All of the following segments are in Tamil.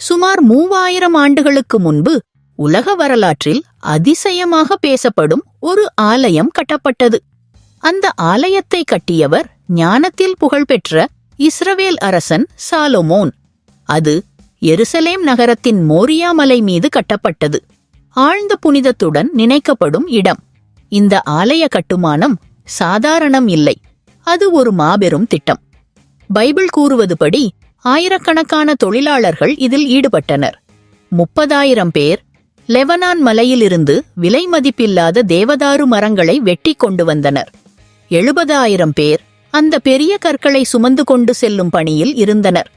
சுமார் 3000 ஆண்டுகளுக்கு முன்பு உலக வரலாற்றில் அதிசயமாக பேசப்படும் ஒரு ஆலயம் கட்டப்பட்டது. அந்த ஆலயத்தை கட்டியவர் ஞானத்தில் புகழ்பெற்ற இஸ்ரவேல் அரசன் சாலொமோன். அது எருசலேம் நகரத்தின் மோரியா மலை மீது கட்டப்பட்டது. ஆழ்ந்த புனிதத்துடன் நினைக்கப்படும் இடம். இந்த ஆலய கட்டுமானம் சாதாரணம் இல்லை. அது ஒரு மாபெரும் திட்டம். பைபிள் கூறுவதுபடி ஆயிரக்கணக்கான தொழிலாளர்கள் இதில் ஈடுபட்டனர். 30,000 பேர் லெபனான் மலையிலிருந்து விலை மதிப்பில்லாத தேவதாரு மரங்களை வெட்டி கொண்டு வந்தனர். 70,000 பேர் அந்த பெரிய கற்களை சுமந்து கொண்டு செல்லும் பணியில் இருந்தனர்.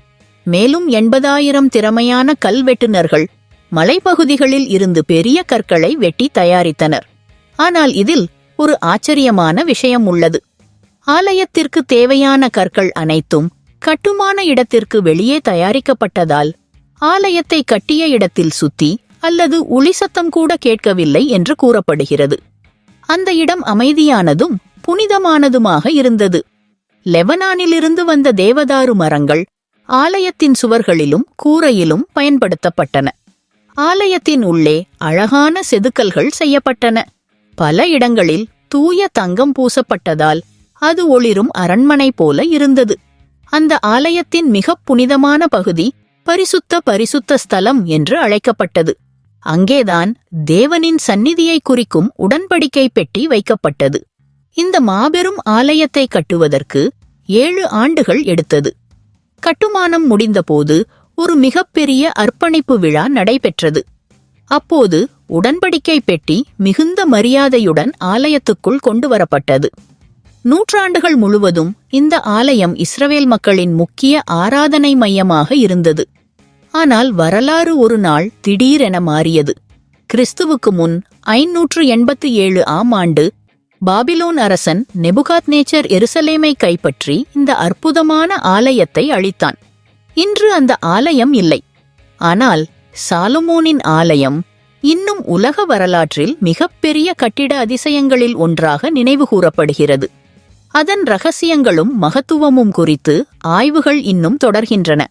மேலும் 80,000 திறமையான கல்வெட்டுநர்கள் மலைப்பகுதிகளில் இருந்து பெரிய கற்களை வெட்டி தயாரித்தனர். ஆனால் இதில் ஒரு ஆச்சரியமான விஷயம் உள்ளது. ஆலயத்திற்கு தேவையான கற்கள் அனைத்தும் கட்டுமான இடத்திற்கு வெளியே தயாரிக்கப்பட்டதால் ஆலயத்தை கட்டிய இடத்தில் சுத்தி அல்லது ஒளிசத்தம் கூட கேட்கவில்லை என்று கூறப்படுகிறது. அந்த இடம் அமைதியானதும் புனிதமானதுமாக இருந்தது. லெபனானிலிருந்து வந்த தேவதாரு மரங்கள் ஆலயத்தின் சுவர்களிலும் கூரையிலும் பயன்படுத்தப்பட்டன. ஆலயத்தின் உள்ளே அழகான செதுக்கல்கள் செய்யப்பட்டன. பல இடங்களில் தூய தங்கம் பூசப்பட்டதால் அது ஒளிரும் அரண்மனை போல இருந்தது. அந்த ஆலயத்தின் மிகப் புனிதமான பகுதி பரிசுத்த ஸ்தலம் என்று அழைக்கப்பட்டது. அங்கேதான் தேவனின் சந்நிதியை குறிக்கும் உடன்படிக்கை பெட்டி வைக்கப்பட்டது. இந்த மாபெரும் ஆலயத்தை கட்டுவதற்கு 7 ஆண்டுகள் எடுத்தது. கட்டுமானம் முடிந்தபோது ஒரு மிகப்பெரிய அர்ப்பணிப்பு விழா நடைபெற்றது. அப்போது உடன்படிக்கை பெட்டி மிகுந்த மரியாதையுடன் ஆலயத்துக்குள் கொண்டு வரப்பட்டது. நூற்றாண்டுகள் முழுவதும் இந்த ஆலயம் இஸ்ரவேல் மக்களின் முக்கிய ஆராதனை மையமாக இருந்தது. ஆனால் வரலாறு ஒரு நாள் திடீரென மாறியது. கிறிஸ்துவுக்கு முன் 587 ஆம் ஆண்டு பாபிலோன் அரசன் நெபுகாத்நேச்சர் எருசலேமை கைப்பற்றி இந்த அற்புதமான ஆலயத்தை அழித்தான். இன்று அந்த ஆலயம் இல்லை. ஆனால் சாலமோனின் ஆலயம் இன்னும் உலக வரலாற்றில் மிகப்பெரிய கட்டிட அதிசயங்களில் ஒன்றாக நினைவுகூரப்படுகிறது. அதன் இரகசியங்களும் மகத்துவமும் குறித்து ஆய்வுகள் இன்னும் தொடர்கின்றன.